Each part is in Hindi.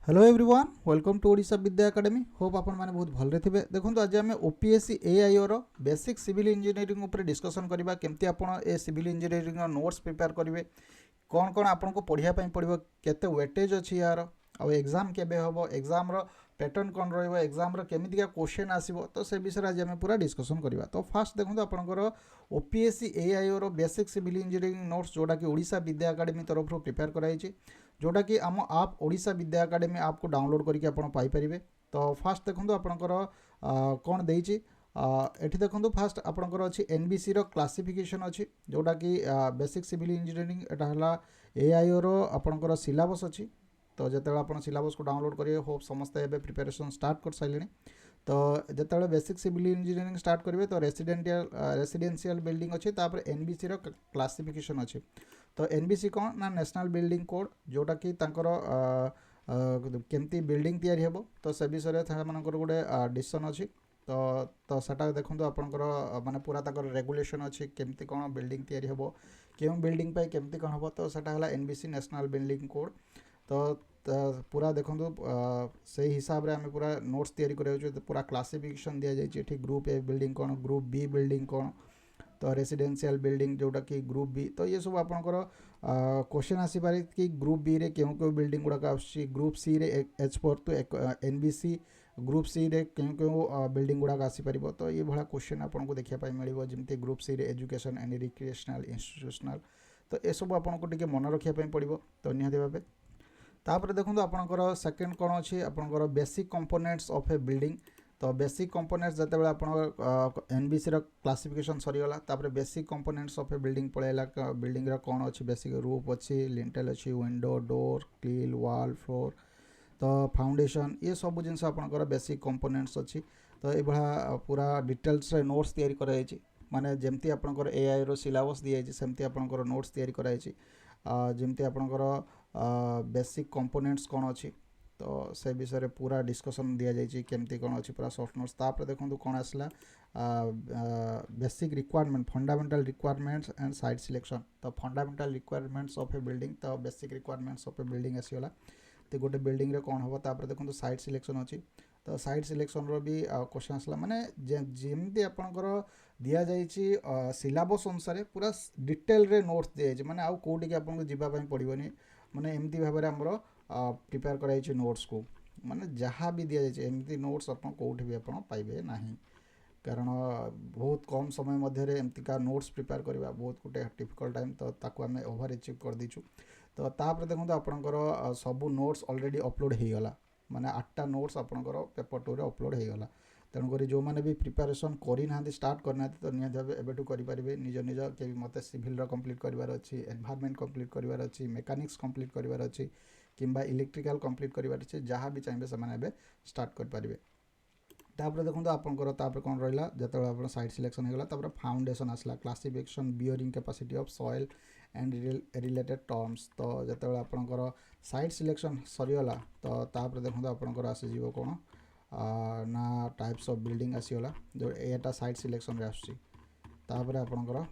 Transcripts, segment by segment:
Hello everyone welcome to Odisha Vidya academy hope आपण मैंने बहुत भलरे थे। देखो आज आम OPSC AIO basic civil engineering उपर डिस्कसन करवा केमती आपण ए सिविल इंजीनियरिंग नोट्स प्रिपेयर करेंगे कौन कौन आपन को पढ़ाई पड़ो केते वेटेज अच्छी यार आउ एग्जाम केबे हम एग्जाम पैटर्न कौन रग्जाम केमितिका क्वेश्चन आसो तो से विषय आज आम पूरा डिस्कसन करवा। तो फास्ट देखो आपंकर OPSC AIO basic civil engineering notes जोटा कि ओडिशा विद्या एकेडमी तरफ प्रिपेयर कराई जोटा कि आम आप ओडिशा विद्या एकेडमी आप को डाउनलोड करके आपन पाइपर। तो फास्ट देखो आपंकर कौन देती एठी देखो फास्ट आपंकर अच्छी एनबीसी क्लासिफिकेशन अच्छी जोटा कि बेसिक सिविल इंजीनियरिंग एटा एआईओ आपंकर सिलेबस अच्छी। तो जिते आप सिलेबस को डाउनलोड करेंगे होप समस्ते एबे प्रिपरेशन स्टार्ट कर सारे। तो जिते बेसिक सिविल इंजीनियरिंग स्टार्ट करेंगे तो रेसिडेंशियल बिल्डिंग अच्छी तापर एनबीसी क्लासिफिकेशन अच्छी। तो एनबीसी कौन ना नेशनल बिल्डिंग कोड जोटा कि केमती बिल्डिंग तैयारी हेबो तो से विषय में गोटे डिसीजन अच्छी। तो सेटा देखो आपंकर माने पूरा तक रेगुलेशन अच्छी केमती कौन बिल्डिंग तैयारी हेबो क्यों बिल्डिंग पे केमती कौन हम तो सेटा है एनबीसी नेशनल बिल्डिंग कोड। तो पूरा देखो से हिसाब रे आम पूरा नोट्स तैयारी कर पूरा क्लासिफिकेशन दि जाए ग्रुप ए बिल्डिंग कौन ग्रुप बी बिल्डिंग कौन तो रेसिडेंशियल बिल्डिंग जोटा कि ग्रुप बी। तो ये सब आपंकर क्वेश्चन आसीपारे कि ग्रुप बी रे क्यों क्यों बिल्डिंग गुड़ाक ग्रुप सी रे एच4 तो एनबीसी ग्रुप सी रे क्यों क्यों बिल्डिंग गुड़ाक आसीपर। तो ये भाया क्वेश्चन आपको देखा मिले जमी ग्रुप सी रे एजुकेशन एंड रिक्रिएशनल इंस्टीट्यूशनल। तो ये सब आपको टे मन रखापी पड़ो तो निहती भाव। तापर देखो आपंकर सेकेंड कौन अच्छी आपंकर basic components of a building. तो बेसिक कंपोनेंट्स जिते आप एनबीसी क्लासिफिकेशन सरीगला तापर basic components of a building पलैला बिल्डिंग कौन अच्छी बेसिक रूफ अच्छी लिंटेल अच्छी विंडो डोर क्लिल वॉल फ्लोर तो फाउंडेशन ये सब जिन आपंकर बेसिक कंपोनेंट्स अच्छी। तो ये पूरा डिटेल्स नोट्स तैयारी कराई माने जमती आपंकर एआई रो सिलेबस दी सेमती आपंकर नोट्स तैयारी कराई जमती आपंकर बेसिक कंपोनेंट्स कौन अच्छी। तो से विषय में पूरा डिस्कसन दि जाइए केमती कौन अच्छी पूरा सॉफ्ट नोट्स। तापर देखो कौन आसला basic requirement fundamental requirements and site selection. तो fundamental requirements of a building तो basic requirements of a building आसीगला। तो गोटे बिल्डिंग रे कौन हम तापर देखो साइट सिलेक्शन अच्छी। तो साइट सिलेक्शन रो भी क्वेश्चन आसला माने जमती आपंकर दि जाइए सिलेबस अनुसार पूरा डिटेल रे नोट्स दि जाइए माने आउ कोटिक आपको जीवाई पड़ोनी माने एमती भाव में आमर प्रिपेयर कराई नोट्स को माने जहाँ भी दि जाइए एमती नोट्स आप कौटी भी आप पाइबे ना कारण बहुत कम समय मध्य एमतीका नोट्स प्रिपेयर करवा बहुत गोटे डिफिकल्ट टाइम तो ताकू आम ओवर अचीव कर दीचु। तो तापर देखो आपंकर सबू नोट्स ऑलरेडी अपलोड हो गला माने 8टा नोट्स आपंकर पेपर 2 रे अपलोड हो गला। तेणुक जो मैंने भी प्रिपेरेसन करना स्टार्ट करना तो निहत भाव एबेठू करेंगे निज निज के मत सिविल कंप्लीट करार अच्छी एनवायरनमेंट कंप्लीट करार अच्छी मेकानिक्स कंप्लीट करार अच्छी किंबा इलेक्ट्रिकल कंप्लीट करार अच्छे जहाँ भी चाहिए से स्टार्ट करेंगे। तापर देखो आपंकर तापर कौन रहा जो आप साइट सिलेक्शन होगा तापर फाउंडेशन आसला classification bearing capacity of soil and related terms. तो जो आपंकर साइट सिलेक्शन सरीगला तो तापर देखो आपंकर आसीज कौन ना टाइप्स ऑफ बिल्डिंग आसीगला जो एटा साइट सिलेक्शन रे आसुची। तापर आपंकर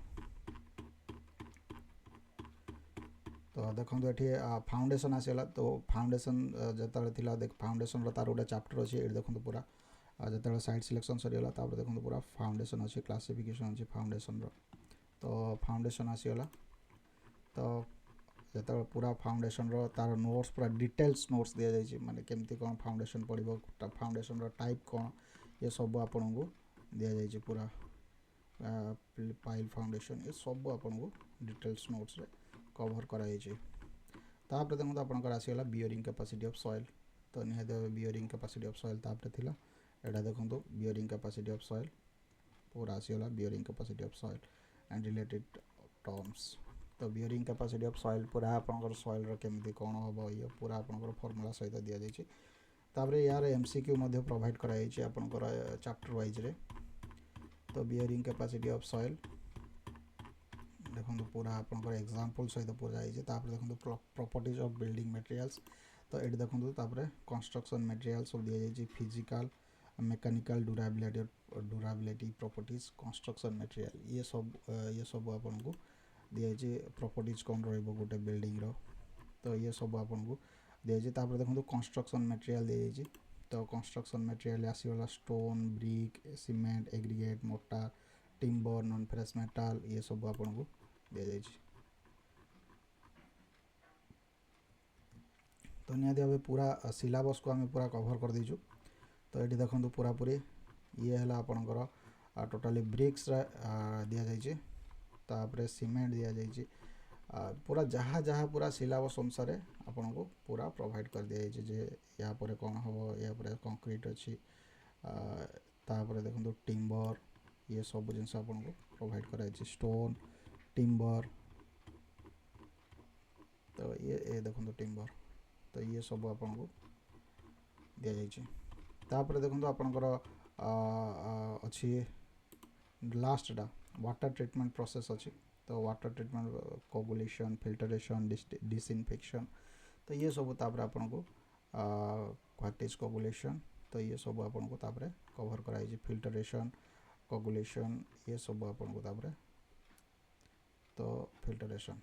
तो देखो ये फाउंडेशन आसीगला तो फाउंडेशन जो देख फाउंडेशन तार गोटे चैप्टर अच्छे ये देखो पूरा जो साइट सिलेक्शन सरीगला तापर देखो पूरा फाउंडेशन अच्छे क्लासिफिकेशन अच्छे फाउंडेशन तो फाउंडेशन आसीगला। तो जो पूरा फाउंडेशन तार नोट्स पूरा डिटेल्स नोट्स दि जाइए माने केमती कौन फाउंडेशन पड़ो फाउंडेशन टाइप कौन ये सब आपन को दि जाइए पूरा पाइल फाउंडेशन ये सब आपन को डिटेल्स नोट्स रे कवर कराई। तापर देखो आपंकर आसीगला बियरिंग कैपेसिटी ऑफ सॉइल। तो निहत बियरिंग कैपेसिटी ऑफ सॉइल तापर थिला एटा देखो बियरिंग कैपेसिटी ऑफ सॉइल पूरा आसीगला bearing capacity of soil and related terms. तो बियरिंग कैपेसिटी ऑफ सॉइल पूरा आपंकर सॉइल केमती कौन हम ये पूरा आपंकर फॉर्मूला सहित दि जाइए। तापर यार एमसीक्यू मध्य प्रोवाइड कराई आपंकर चैप्टर वाइज रे। तो बियरिंग कैपेसिटी ऑफ सॉइल देखो पूरा आपंकर एग्जांपल सहित पूरा जाइए। तापर देखो प्रॉपर्टीज ऑफ बिल्डिंग मटेरियल्स। तो ये देखो तापर कंस्ट्रक्शन मटेरियल्स सब दि जाइए physical mechanical durability properties construction material ये सब आपन को दि जाइए प्रॉपर्टीज कौन रोटे बिल्डिंग रो। तो ये सब आपन को दिए तापर देखो कंस्ट्रक्शन मटेरियल दिए तो कंस्ट्रक्शन मटेरियल आसीगला stone brick cement aggregate mortar timber non ferrous metal ये सब आपन को दि जाए तो निहाती भाव पूरा सिलेबस को आम पूरा कभर कर दीचु तो ये देखो पूरा पूरी ये है आपणकर टोटाली ब्रिक्स दि जाए तापर सीमेंट दि जाए पूरा जहाँ जहाँ पूरा सिलेबस अनुसार आपन को पूरा प्रोवाइड कर दिया जे या पर कौन हम या पर कंक्रीट अच्छी तापर देखो टिम्बर ये सब जिन आपन को प्रोवाइड कराई स्टोन टिम्बर तो ये देखो टिम्बर तो ये सब आपन को दि जाए तापर देखो आपनकर अच्छी लास्टा वाटर ट्रीटमेंट प्रोसेस अच्छी तो water treatment coagulation filtration disinfection तो ये सब तापर आपन को व्हाट इज कोगुलेशन तो ये सब आपन को तापर कवर कराई फिल्टरेशन कोगुलेशन ये सब आपन को तापर तो फिल्टरेशन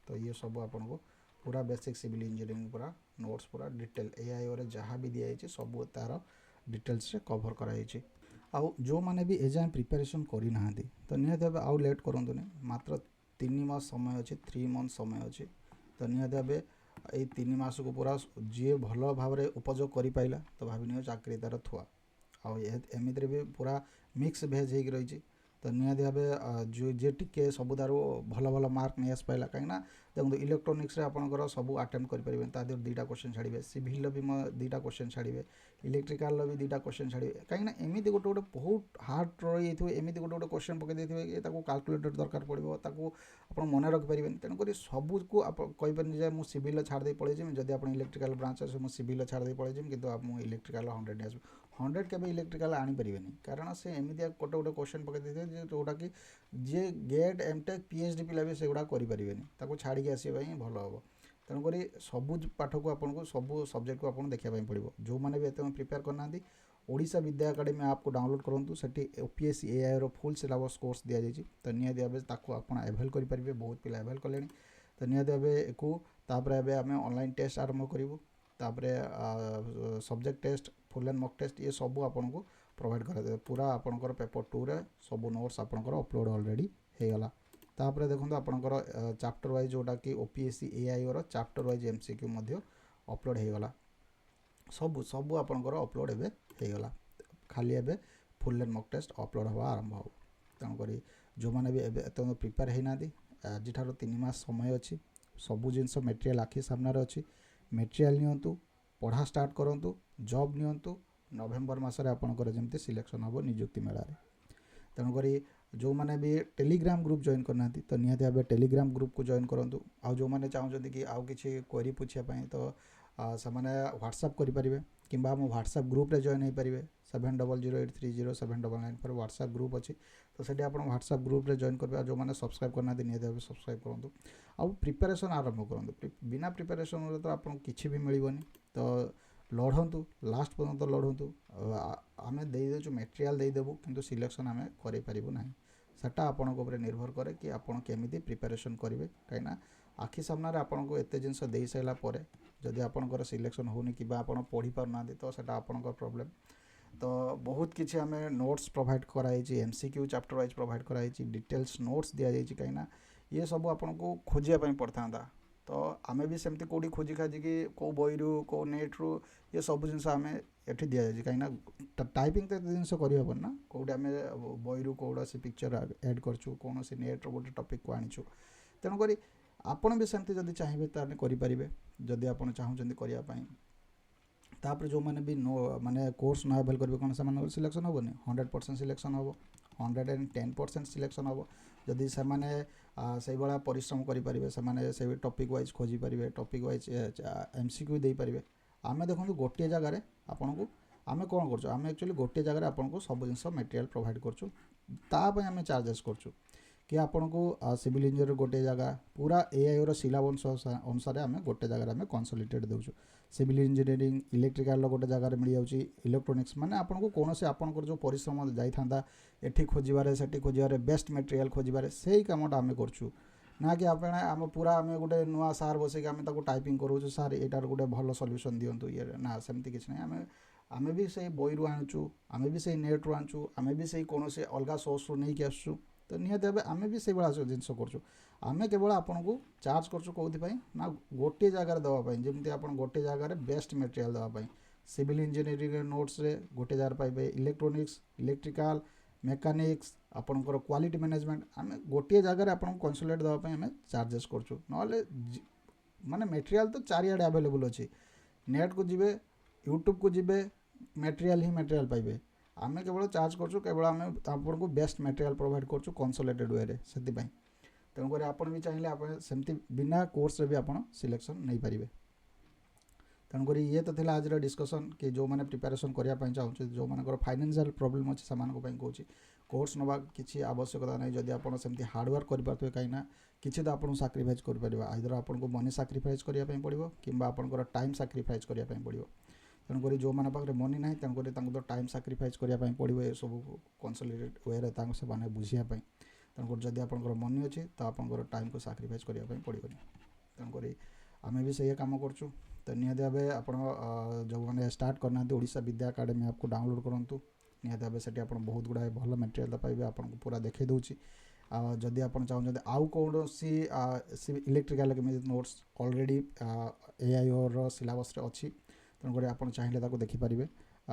तो ये सब आपन को पूरा बेसिक सिविल इंजीनियरिंग पूरा नोट्स पूरा डिटेल एआई और जहाँ भी दिखाई सब तार डिटेल्स रे कवर कराई आउ जो माने भी एजाए प्रिपरेशन करी ना तो निहाती भाव आउ लेट करंतु नहीं मात्र 3 मास समय अच्छे 3 मंथ समय अच्छे तो निहाती भाव ये 3 मास को पूरा जी भल भाव में उपयोग कर पाइला तो भाविनियो चाकरी तार थुआ आमित भी पूरा मिक्स भेज हो रही तो निहाती भाव जो जे टिके सबुदारू भल भल मार्क नहीं आस पाइला कहीं देखो इलेक्ट्रोनिक्स आपंकर सब आटेम्प्ट करेंगे तादेह 2टा क्वेश्चन छाड़े सिविल भी 2टा क्वेश्चन छाड़े इलेक्ट्रिकाल भी 2टा क्वेश्चन छाड़े कहीं एमती गोटे गोटे बहुत हार्ड रही एमती गोटे गोटे क्वेश्चन पकई देते कैलकुलेटर दरकार पड़ो आप मन रखिपारे तेणुक सबू को कहीपर मुझे सिविल छाड़ी पड़े जब आप इलेक्ट्रिकाल ब्रांच अच्छे मुझे सिविल छाड़ी पड़े कि इलेक्ट्रिकाल 100 100 के इलेक्ट्रिकाल आनीपारे कारण से एमती गोटे गोटे क्वेश्चन पकई देते जोटा कि जी गेट एमटेक पीएचडी पिला भी सेगुड़ा करें छाड़ी आसवाई भल हम तेणुक सबू पाठ को आपको सबू सब्जेक्ट को आपको देखापी पड़ो जो मैंने भी एत प्रिपेयर करना ओडिशा विद्या एकेडमी ऐप को डाउनलोड करूँ से ओपीएससी एआई रो फुल सिलेबस कोर्स दि जाए तो निहाती भाव ताको आप एभेल करेंगे बहुत पिला एभेल कले तो निहाती भाव को तापर आम ऑनलाइन टेस्ट आरंभ करूँ तापर subject test full and mock test ये सब आपन को प्रोवाइड कर पूरा आपनकर पेपर 2 रे सब नोट्स आपनकर अपलोड ऑलरेडी हो गला तापर देखो आपनकर चैप्टर वाइज जोटा कि ओपीएससी एआई और चैप्टर वाइज एमसीक्यू मध्य अपलोड हो गला सब सब आपनकर अपलोड एबे हो गला खाली एबे full and mock test upload हवा आरंभ हो तेणुक जो मैंने भी एत प्रिपेयर होना आज 3 मास समय अच्छी सबू जिनस मटेरियल आखि सामने अच्छी मटेरियल नियंतु पढ़ा स्टार्ट करूँ जॉब नियंतु नवेम्बर मसरे आपंकर जमी सिलेक्शन हम निजुक्ति मेला तेणुक जो मैंने भी टेलीग्राम ग्रुप जॉइन करना तो निहाती भाव टेलीग्राम ग्रुप को जॉइन करूँ आउ जो मैंने चाहते कि आउ किसी क्वेरी पूछापी तो से व्हाट्सएप करेंगे कि व्हाट्सएप ग्रुप रे जॉइन हो पारे 7008307994 पर व्हाट्सएप ग्रुप अच्छी तो से आप व्हाट्सएप ग्रुप रे जॉइन करेंगे जो मैंने सब्सक्राइब करना निहाती भाव सब्सक्राइब करूँ आउ प्रिपेरेसन आरंभ करूँ बिना प्रिपेरेसन तो आपको किसी भी मिलनी तो लढ़ु लास्ट पर्यंत लढ़ु आम देदेचु मटेरियल देदेबू किंतु सिलेक्शन आम करें सेटा आपण निर्भर करे कि आपण केमिति प्रिपरेशन करेंगे कहीं आखि सामने आपन को एत जिनस दे सारा पर जदि आपंकर सिलेक्शन होनी कि आपड़ पढ़ी पारना तो सेटा आपंकर प्रॉब्लम तो बहुत किसी आम नोट्स प्रोवाइड कराई एमसीक्यू चैप्टर वाइज प्रोवाइड कराई डिटेल्स नोट्स दि जाए कहीं ये सब आपन को खोजापी पड़ता तो आमे भी सेमती कौटी खोजी खाजी कि कौ बही कौ नेट्रु ये सब जिन आम एठी दि जाए कहीं टाइपिंग तो जिन करहबन ना कौटे आम बही कौड़ा से पिक्चर एड करछु कौन से नेट्र गोटे टपिक को आनीचु तेणुक आपड़ भी सेमती जदि चाहिए ताने करेंगे जदि आप चाहते करने तापर जो मैंने भी नो माने कोर्स न अवेल करेंगे कौन से सिलेक्शन हेनी 100% सिलेक्शन हम 110% सिलेक्शन हम जदि से से भाया परिश्रम करेंगे से टॉपिक वाइज खोजी पारे टॉपिक वाइज एमसीक्यू दे पारे आम देखो गोटे जगार आपन को आम कौन कर एक्चुअली गोटे जगह आपको सब जिन मटेरियल प्रोवाइड करताप आम चार्जेस करूँ कि आपन को सिविल इंजीनियर गोटे जगह पूरा एआई रो सिलेबस अनुसार आम गोटे जगह आम कंसोलिडेट देउछु सिविल इंजीनियरिंग इलेक्ट्रिकल गोटे जगह मिल जाऊँगी इलेक्ट्रोनिक्स माने आपन को कौन से आपन जो परिश्रम जाइथा एठी खोजबारे सेठी खोजबारे बेस्ट मटेरियल खोजबारे से ही कामटा आम करछु ना कि आप आम पूरा आम गोटे नुआ सार बस आम टाइपिंग करूँ सार यार गोटे भल सल्यूशन दिंतु ये ना सेमती किसी ना आम आम भी से बही रू आणुचु आम भी से नेट्रु आणुचु आम भी से कौन से अलग सोर्स रू नहीं आसुँ तो निहत भाव आम भी से भाया जिन कर आम केवल आपन को चार्ज करोपाई ना गोटे जगार देवाई जमी आप गोटे जगार बेस्ट मटेरियल देवाई सिविल इंजीनियरिंग नोट्स रे गोटे जगार पाइबे इलेक्ट्रोनिक्स इलेक्ट्रिकल मेकानिक्स आपणकर क्वालिटी मैनेजमेंट आम गोटे जगार आपन कंसल्टेट देवाई आम चार्जेस करूँ ना माने मटेरियल तो चारिआडे अवेलेबल अच्छी नेट को जीवे यूट्यूब को जीवे मटेरियल ही मटेरियल पाइबे आम केवल चार्ज करूँ केवल आम आपको बेस्ट मटेरियल प्रोवाइड करूँ कंसल्टेड वे से तेणुक आप भी चाहिए आप सेमती बिना कोर्स भी आप सिलेक्शन नहीं पारे तेणुक ये तो आज डिस्कसन कि जो मैंने प्रिपेरेसन करने चाहूँ जो मानकर फाइनेंशियल प्रोब्लेम अच्छे से कहूँ कोर्स नवा किसी आवश्यकता नहीं जदि आप सेमती हार्डवर्क करेंगे कहीं किसी तो आपको साक्रिफाइज कर आइदर आपको मनी साक्रिफाइज करने पड़ो कि आपंकर टाइम साक्रिफाइज करने पड़ो तेणुक जो मैंने पाखे मनी ना तेणुक तो टाइम साक्रिफाइज करने पड़ो ये सब कंसल्टेड वे से बुझापी तेणुक जदि आपंकर मनी अच्छी तो आपंकर टाइम को साक्रिफाइज करने पड़ोनी तेणुक आम भी से कम करूँ तो निहत भाव आप जो मैंने स्टार्ट करना ओडिशा विद्या अकाडेमी आपको डाउनलोड करूँ निहत भाव से आप बहुत गुड़ाए भल मटेरियल पाइबे आपको पूरा देखा दूची जदि आप चाहते आउ कौन सी electrical notes already AIO syllabus अच्छी तेणुक आप चाहिए देखिपारे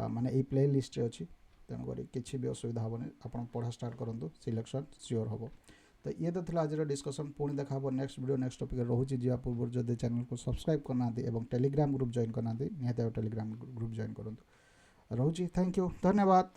माने ये प्ले लिस्ट अच्छी तेणुक किसी भी असुविधा हेनी आप पढ़ा स्टार्ट करूँ सिलेक्शन सियोर हम तो ये तो थी आज डिस्कसन पुणी देखा नेक्स्ट वीडियो नेक्स्ट टॉपिक रोचे जा पूर्व जब चैनल को सब्सक्राइब करना टेलीग्राम ग्रुप जॉइन करना निहत टेलीग्राम ग्रुप जॉइन करूँ रोचे थैंक यू धन्यवाद।